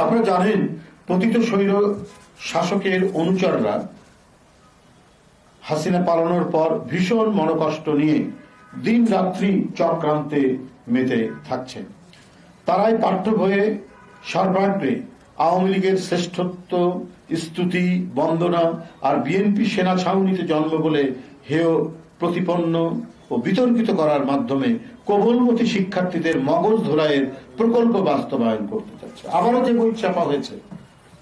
আপনারা জানেন, পতিত স্বৈর শাসকের অনুচররা হাসিনা পালানোর পর ভীষণ মনোকষ্ট নিয়ে দিন রাত্রি চক্রান্তে মেতে থাকছেন। তারাই পাঠ্য বইয়ে সর্বাগ্রে আওয়ামী লীগের শ্রেষ্ঠত্ব স্তুতি বন্দনা আর বিএনপি সেনা ছাউনিতে জন্ম বলে হেয় প্রতিপন্ন ও বিতর্কিত করার মাধ্যমে কোমলমতি শিক্ষার্থীদের মগজ ধোলাইয়ের প্রকল্প বাস্তবায়ন করতে চাচ্ছে। আবারও যে বই ছাপা হয়েছে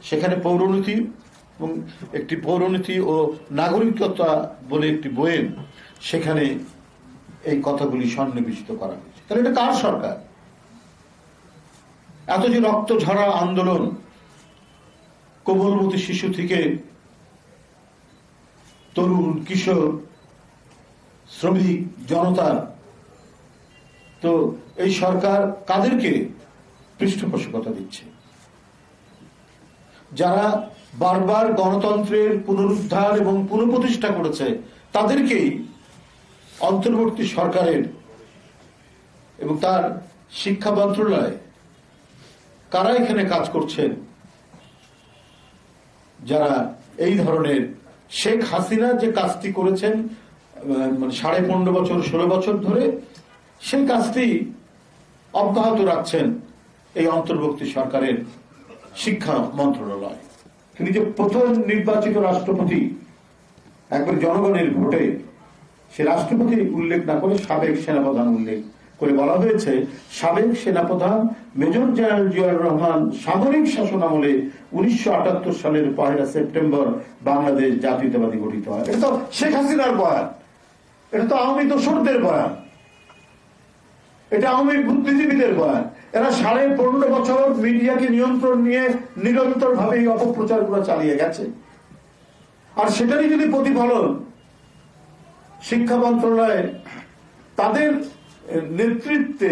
সেখানে পৌরনীতি এবং একটি পৌরনীতি ও নাগরিকতা বলে একটি বইয়ের সেখানে এই কথাগুলি সন্নিবেশিত করা হয়েছে। তাহলে এটা কার সরকার? এত যে রক্ত ঝরা আন্দোলন, কোমলমতি শিশু থেকে তরুণ কিশোর শ্রমিক জনতা, তো এই সরকার কাদেরকে পৃষ্ঠপোষকতা দিচ্ছে? যারা বারবার গণতন্ত্রের পুনরুদ্ধার এবং পুনঃপ্রতিষ্ঠা করেছে তাদেরকেই অন্তর্বর্তী সরকারের এবং তার শিক্ষা মন্ত্রণালয় কারা এখানে কাজ করছেন, যারা এই ধরনের শেখ হাসিনা যে কাজটি করেছেন মানে 15.5 বছর 16 বছর ধরে, সেই কাজটি অব্যাহত রাখছেন এই অন্তর্বর্তী সরকারের শিক্ষা মন্ত্রণালয়। তিনি যে প্রথম নির্বাচিত রাষ্ট্রপতি একবার জনগণের ভোটে, সে রাষ্ট্রপতি উল্লেখ না করে সাবেক সেনাপ্রধান উল্লেখ করে বলা হয়েছে, সাবেক সেনাপ্রধান মেজর জেনারেল জিয়াউর রহমান সামরিক শাসন আমলে 1978 সালের 1 সেপ্টেম্বর বাংলাদেশ জাতীয়তাবাদী গঠিত হয়। এটা তো শেখ হাসিনার বয়ান, এটা তো আওয়ামী দোসরদের বয়ান, এটা আওয়ামী বুদ্ধিজীবীদের বয়ান। এরা 15.5 বছর মিডিয়াকে নিয়ন্ত্রণ নিয়ে নিরন্তর ভাবে এই অপপ্রচার গুলো চালিয়ে গেছে। আর সেটারই যদি প্রতিফলন শিক্ষা মন্ত্রণালয় তাদের নেতৃত্বে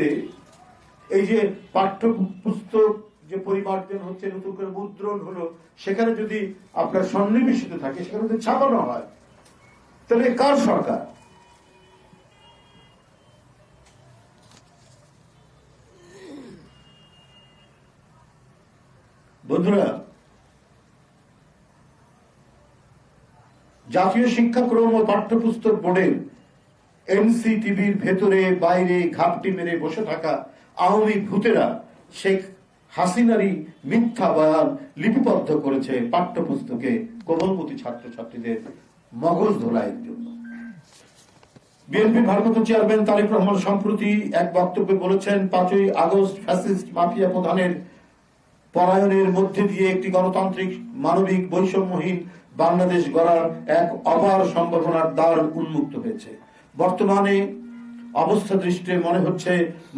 এই যে পাঠ্যপুস্তক যে পরিমার্জন হচ্ছে, নতুন করে মুদ্রণ হলো, সেখানে যদি আপনার সন্নিবেশিত থাকে, সেখানে যদি ছাপানো হয়, তাহলে কার সরকার? বন্ধুরা, জাতীয় শিক্ষাক্রম ও পাঠ্যপুস্তক বোর্ডের এনসিটিভির ভেতরে বাইরে ঘাপটি মেরে বসে থাকা আওয়ামী ভূতেরা শেখ হাসিনারই মিথ্যা বয়ান লিপিবদ্ধ করেছে পাঠ্যপুস্তকে কোমলমতি ছাত্রছাত্রীদের মগজ ধোলাইয়ের জন্য। বিএনপি ভারপ্রাপ্ত চেয়ারম্যান তারেক রহমান সম্প্রতি এক বক্তব্যে বলেছেন, 5ই আগস্ট ফ্যাসিস্ট মাফিয়া প্রধানের পলায়নের মধ্যে দিয়ে একটি গণতান্ত্রিক মানবিক বৈষম্যহীন বাংলাদেশ গড়ার এক অপার সম্ভাবনার দ্বার উন্মুক্ত হয়েছে। বর্তমানে অবস্থা দৃষ্টিতে মনে হচ্ছে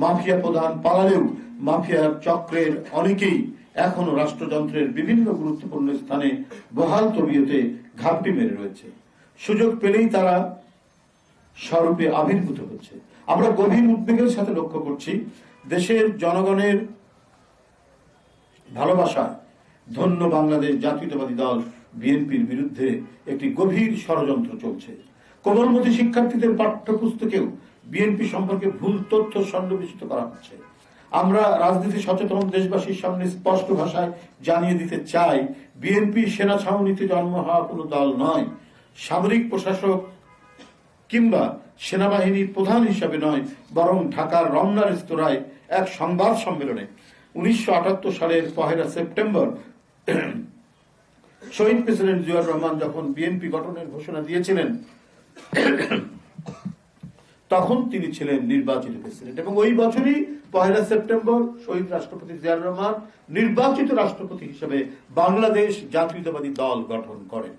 মাফিয়া প্রধান পালালেও মাফিয়া চক্রের অনেকেই এখনো রাষ্ট্রযন্ত্রের বিভিন্ন গুরুত্বপূর্ণ স্থানে বহাল তবিয়তে ঘাপটি মেরে রয়েছে। সুযোগ পেলেই তারা স্বরূপে আবির্ভূত হচ্ছে। আমরা গভীর উদ্বেগের সাথে লক্ষ্য করছি, দেশের জনগণের ভালোবাসা ধন্য বাংলাদেশ জাতীয়তাবাদী দল বিএনপির বিরুদ্ধে একটি গভীর ষড়যন্ত্র চলছে। কোমলমতি শিক্ষার্থীদের পাঠ্যপুস্তকেও বিএনপি সম্পর্কে ভুল তথ্য সন্নিবেশিত করা হচ্ছে। আমরা রাজনীতি সচেতন দেশবাসীর সামনে স্পষ্ট ভাষায় জানিয়ে দিতে চাই, বিএনপি সেনা ছাউনিতে জন্ম হওয়া কোনো দল নয়, সামরিক প্রশাসক কিংবা সেনাবাহিনীর প্রধান হিসাবে নয়, বরং ঢাকার রমনা রেস্তোরাঁয় এক সংবাদ সম্মেলনে 1978 সালের 1 সেপ্টেম্বর শহীদ প্রেসিডেন্ট জিয়াউর রহমান যখন বিএনপি গঠনের ঘোষণা দিয়েছিলেন, তখন তিনি ছিলেন নির্বাচিত প্রেসিডেন্ট, এবং ওই বছরই 1 সেপ্টেম্বর শহীদ রাষ্ট্রপতি জিয়াউর রহমান নির্বাচিত রাষ্ট্রপতি হিসেবে বাংলাদেশ জাতীয়তাবাদী দল গঠন করেন।